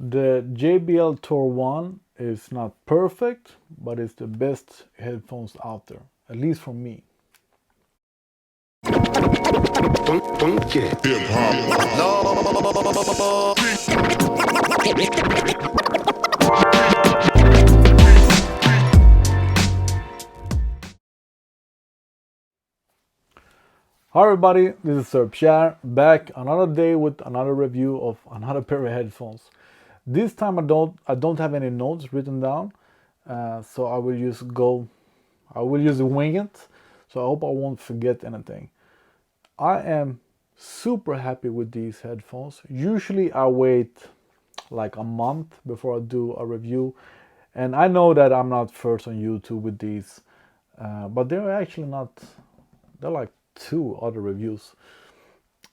The JBL Tour One is not perfect, but it's the best headphones out there, at least for me. Hi everybody, this is Sir Pierre, back another day with another review of another pair of headphones. This time I don't have any notes written down, so I will just wing it. So I hope I won't forget anything. I am super happy with these headphones. Usually I wait like a month before I do a review, and I know that I'm not first on YouTube with these, but they're actually not. They're like 2 other reviews.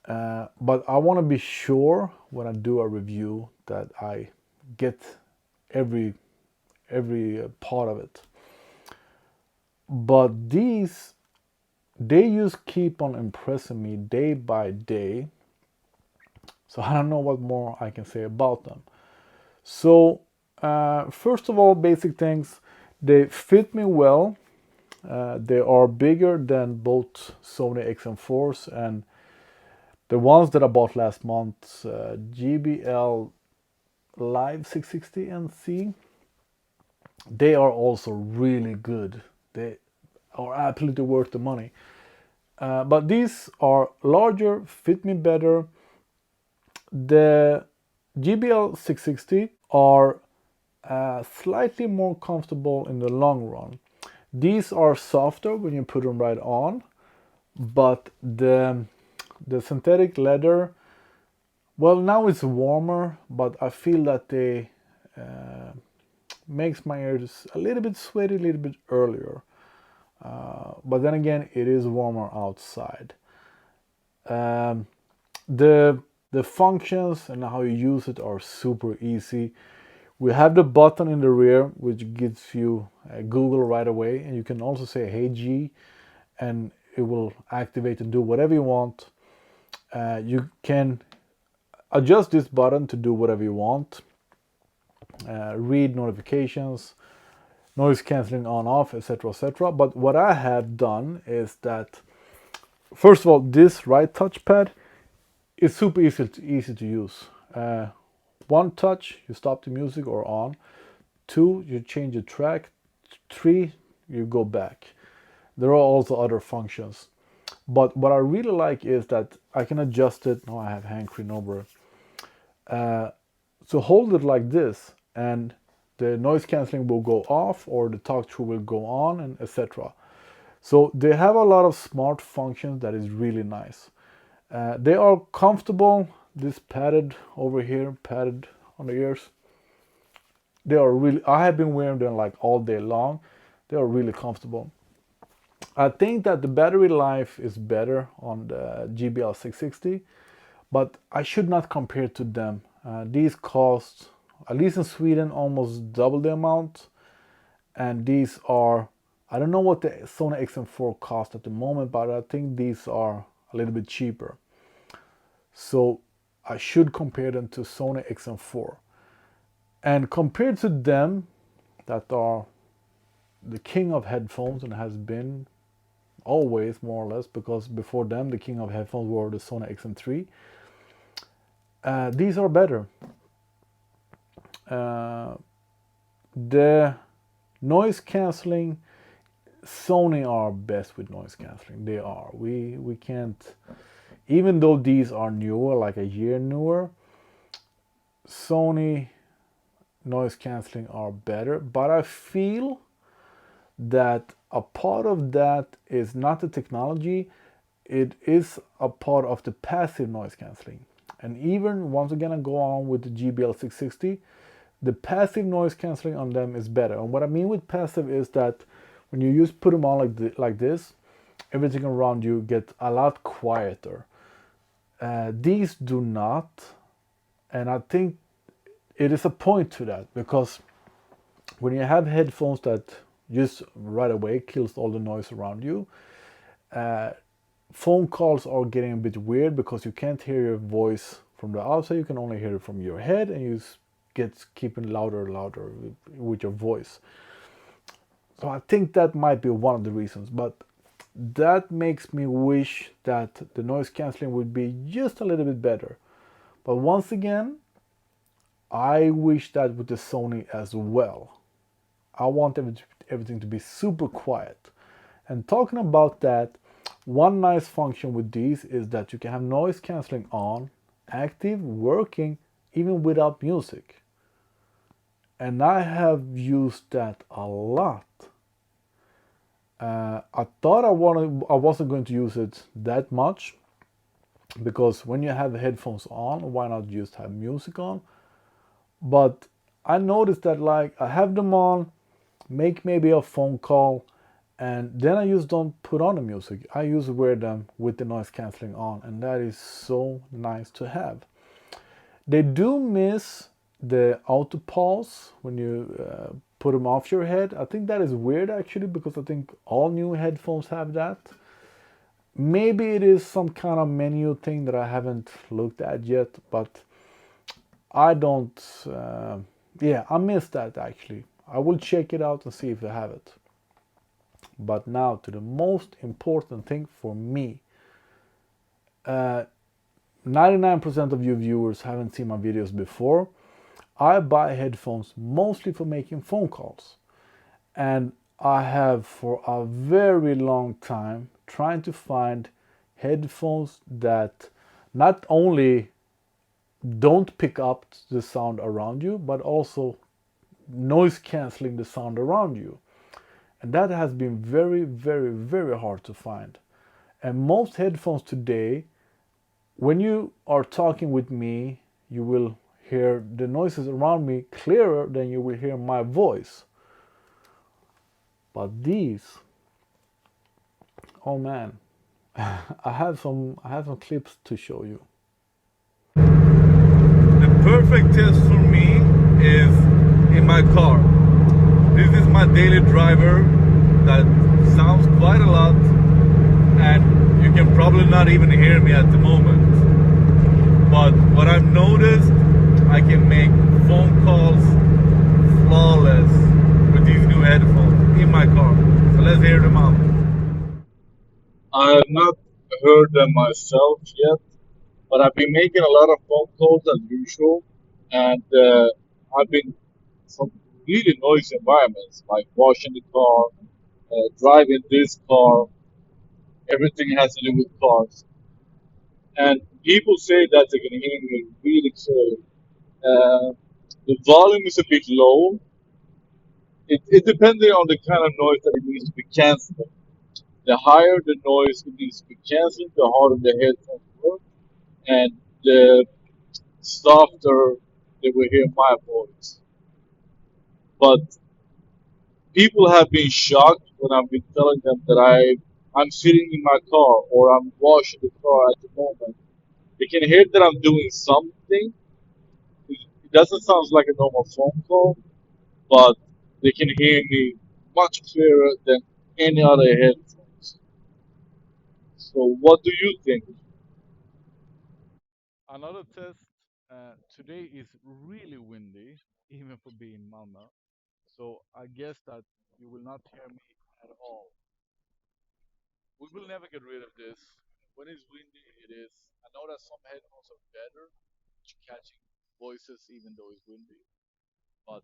But I want to be sure when I do a review that I get every part of it. But these, they just keep on impressing me day by day. So I don't know what more I can say about them. So first of all, basic things, they fit me well. They are bigger than both Sony XM4s and the ones that I bought last month, JBL Live 660 NC. They are also really good. They are absolutely worth the money. But these are larger, fit me better. The JBL 660 are slightly more comfortable in the long run. These are softer when you put them right on, but the synthetic leather, well, now it's warmer, but I feel that they makes my ears a little bit sweaty a little bit earlier. But then again, it is warmer outside. The functions and how you use it are super easy. We have the button in the rear which gives you Google right away, and you can also say "Hey G," and it will activate and do whatever you want. You can adjust this button to do whatever you want. Read notifications, noise cancelling on off, etc, etc. But what I have done is that, first of all, this right touchpad is super easy to use. One touch, you stop the music or on. 2, you change the track. 3, you go back. There are also other functions. But what I really like is that I can adjust it. Now I have hand cream over. So hold it like this, and the noise cancelling will go off, or the talk through will go on, and etc. So they have a lot of smart functions that is really nice. They are comfortable. This padded over here, padded on the ears. They are really, I have been wearing them like all day long. They are really comfortable. I think that the battery life is better on the JBL 660, but I should not compare to them. These cost, at least in Sweden, almost double the amount. And these are, I don't know what the Sony XM4 cost at the moment, but I think these are a little bit cheaper. So I should compare them to Sony XM4. And compared to them, that are the king of headphones and has been always more or less, because before them the king of headphones were the Sony XM3. These are better. The noise cancelling, Sony are best with noise cancelling. They are. We can't, even though these are newer, like a year newer, Sony noise cancelling are better. But I feel that a part of that is not the technology, it is a part of the passive noise cancelling. And even once again, I go on with the JBL 660, the passive noise cancelling on them is better. And what I mean with passive is that when you just put them on like this, everything around you gets a lot quieter. These do not, and I think it is a point to that, because when you have headphones that just right away kills all the noise around you, phone calls are getting a bit weird because you can't hear your voice from the outside, you can only hear it from your head, and you gets keeping louder and louder with your voice. So I think that might be one of the reasons, but that makes me wish that the noise cancelling would be just a little bit better. But once again, I wish that with the Sony as well. I want everything to be super quiet. And talking about that, one nice function with these is that you can have noise cancelling on, active, working, even without music. And I have used that a lot. I thought I wasn't going to use it that much, because when you have the headphones on, why not just have music on? But I noticed that, like, I have them on, make maybe a phone call, and then I just don't put on the music. I usually wear them with the noise cancelling on, and that is so nice to have. They do miss the auto pause when you put them off your head. I think that is weird actually, because I think all new headphones have that. Maybe it is some kind of menu thing that I haven't looked at yet, but I don't. Yeah, I miss that actually. I will check it out and see if I have it. But now to the most important thing for me. 99% of you viewers haven't seen my videos before. I buy headphones mostly for making phone calls. And I have for a very long time trying to find headphones that not only don't pick up the sound around you, but also noise canceling the sound around you. And that has been very, very, very hard to find. And most headphones today, when you are talking with me, you will hear the noises around me clearer than you will hear my voice. But these, oh man, I have some clips to show you. The perfect test for me is in my car. This is my daily driver that sounds quite a lot, and you can probably not even hear me at the moment. But what I've noticed, I can make phone calls flawless with these new headphones in my car. So let's hear them out. I have not heard them myself yet, but I've been making a lot of phone calls as usual, and I've been from really noisy environments, like washing the car, driving this car. Everything has to do with cars, and people say that they can hear me really clearly. The volume is a bit low. It depends on the kind of noise that it needs to be cancelled. The higher the noise it needs to be cancelled, the harder the headphones work, and the softer they will hear my voice. But people have been shocked when I've been telling them that I'm sitting in my car or I'm washing the car at the moment. They can hear that I'm doing something. It doesn't sound like a normal phone call, but they can hear me much clearer than any other headphones. So what do you think? Another test. Today is really windy, even for being Malmö. So I guess that you will not hear me at all. We will never get rid of this. When it's windy, it is. I know that some headphones are better at catching voices even though it's windy. But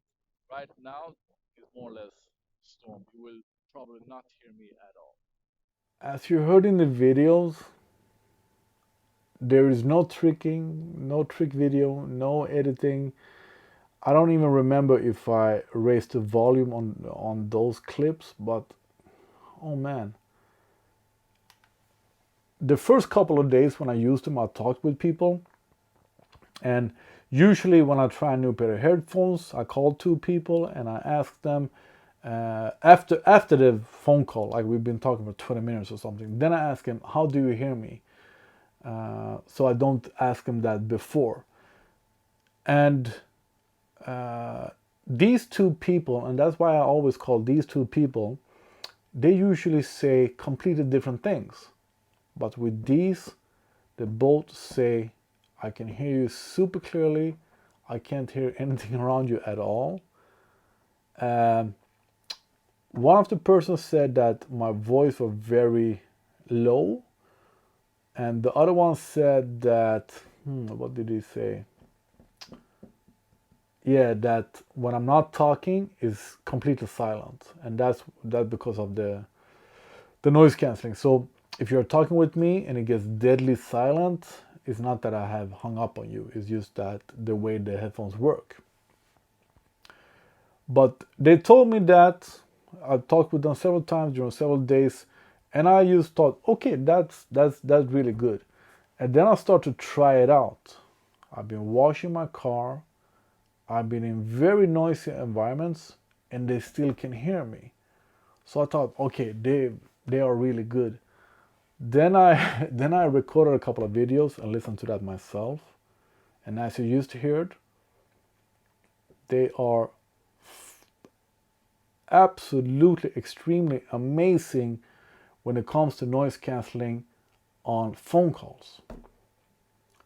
right now, it's more or less storm. You will probably not hear me at all. As you heard in the videos, there is no tricking, no trick video, no editing. I don't even remember if I raised the volume on those clips, but oh man. The first couple of days when I used them, I talked with people, and usually when I try a new pair of headphones, I call two people and I ask them after the phone call, like we've been talking for 20 minutes or something. Then I ask them, "How do you hear me?" So I don't ask them that before. And these two people, and that's why I always call these two people, they usually say completely different things. But with these, they both say, "I can hear you super clearly. I can't hear anything around you at all. Um, One of the persons said that my voice was very low, and the other one said that, what did he say? Yeah, that when I'm not talking is completely silent, and that's because of the noise canceling. So if you're talking with me and it gets deadly silent, it's not that I have hung up on you. It's just that the way the headphones work. But they told me that. I've talked with them several times during several days, and I just thought, okay, that's really good. And then I started to try it out. I've been washing my car. I've been in very noisy environments, and they still can hear me. So I thought, okay, they are really good. Then I then I recorded a couple of videos and listened to that myself. And as you used to hear it, they are absolutely extremely amazing when it comes to noise canceling on phone calls.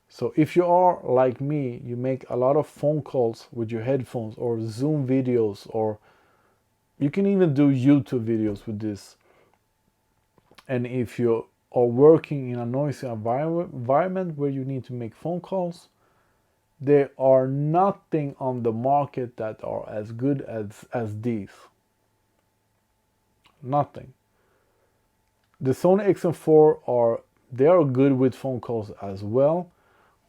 So if you are like me, you make a lot of phone calls with your headphones or Zoom videos, or you can even do YouTube videos with this. And if you are working in a noisy environment where you need to make phone calls, there are nothing on the market that are as good as these. Nothing. The Sony XM4 they are good with phone calls as well,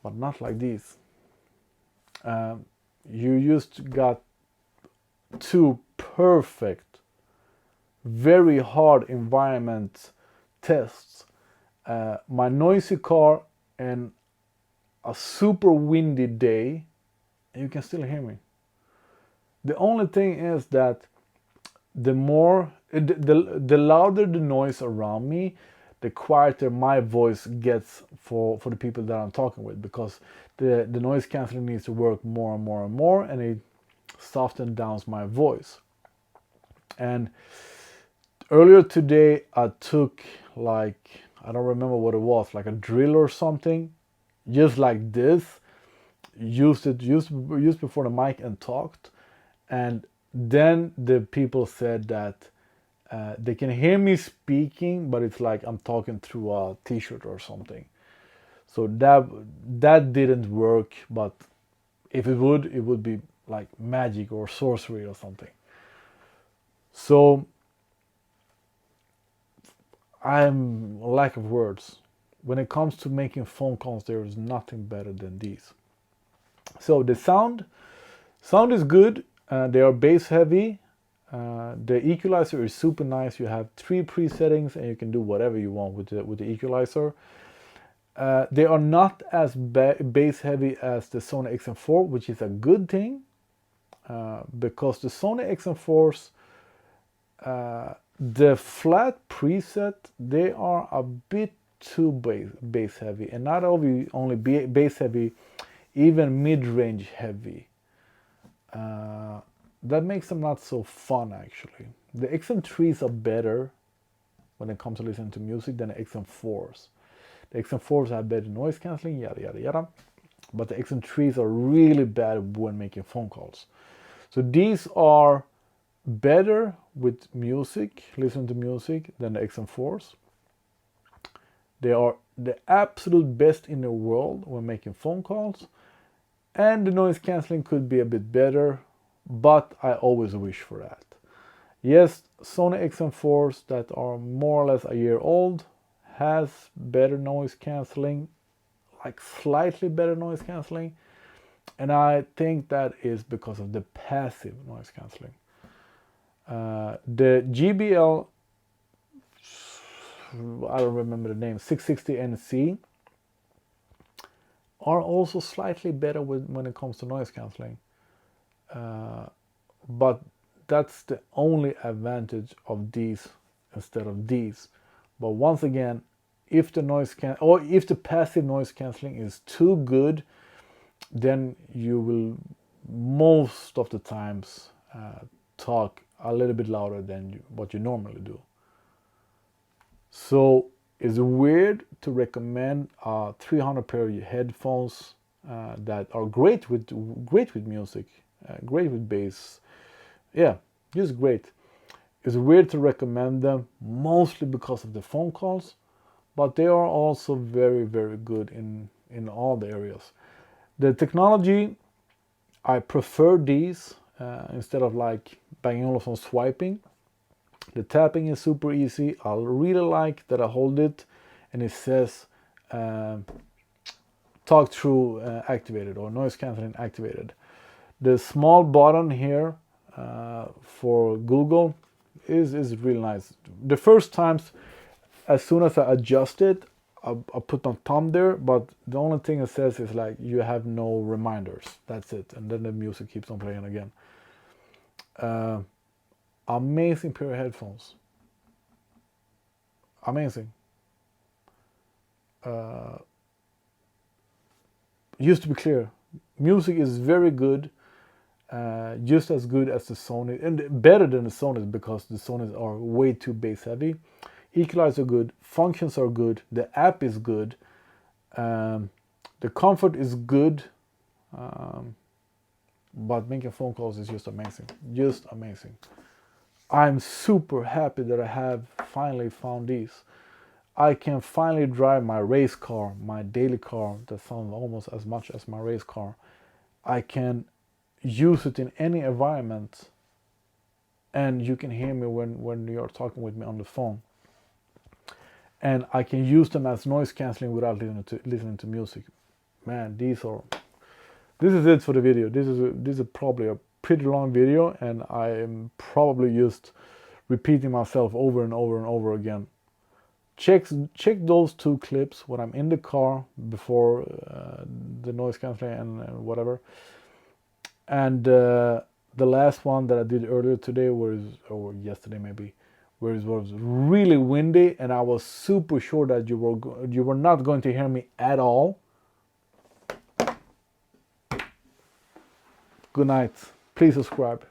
but not like these. You just got two perfect, very hard environment tests. My noisy car and a super windy day, and you can still hear me. The only thing is that the louder the noise around me, the quieter my voice gets for the people that I'm talking with, because the noise canceling needs to work more and more and more, and it softens down my voice. And earlier today I took, like, I don't remember what it was, like a drill or something, just like this, used before the mic and talked, and then the people said that they can hear me speaking, but it's like I'm talking through a t-shirt or something. So that didn't work, but if it would be like magic or sorcery or something. So I'm lack of words. When it comes to making phone calls, there is nothing better than these. So the sound is good. They are bass heavy. The equalizer is super nice. You have 3 presettings and you can do whatever you want with the equalizer. They are not as bass heavy as the Sony XM4, which is a good thing, because the Sony XM4s, the flat preset, they are a bit too bass heavy, and not only bass heavy, even mid-range heavy. That makes them not so fun, actually. The XM3s are better when it comes to listening to music than the XM4s. The XM4s have better noise cancelling, yada yada yada, but the XM3s are really bad when making phone calls. So these are better with music, listening to music, than the XM4s. They are the absolute best in the world when making phone calls, and the noise cancelling could be a bit better, but I always wish for that. Yes, Sony XM4s that are more or less a year old has better noise cancelling, like slightly better noise cancelling, and I think that is because of the passive noise cancelling. The JBL, I don't remember the name, 660NC, are also slightly better when it comes to noise cancelling. But that's the only advantage of these instead of these. But once again, if the passive noise cancelling is too good, then you will most of the times talk a little bit louder than what you normally do. So it's weird to recommend a 300 pair of headphones that are great with music, great with bass. Yeah, just great. It's weird to recommend them, mostly because of the phone calls, but they are also very, very good in all the areas. The technology, I prefer these instead of like Bang Olufsen swiping. The tapping is super easy. I really like that I hold it and it says talk through activated or noise cancelling activated. The small button here for Google is really nice. The first times, as soon as I adjust it, I put my thumb there, but the only thing it says is like you have no reminders. That's it, and then the music keeps on playing again. Amazing pair of headphones. Amazing. Just to be clear, music is very good, just as good as the Sony, and better than the Sonys because the Sonys are way too bass heavy. Equalizer good, functions are good, the app is good, the comfort is good, but making phone calls is just amazing, just amazing. I'm super happy that I have finally found these. I can finally drive my race car, my daily car that sounds almost as much as my race car. I can use it in any environment and you can hear me when you're talking with me on the phone. And I can use them as noise cancelling without listening to music. Man, this is it for the video. This is probably a pretty long video and I am probably just repeating myself over and over and over again. Check those two clips when I'm in the car before the noise cancelling and whatever. And the last one that I did earlier today or yesterday maybe, where it was really windy and I was super sure that you were not going to hear me at all. Good night. Please subscribe.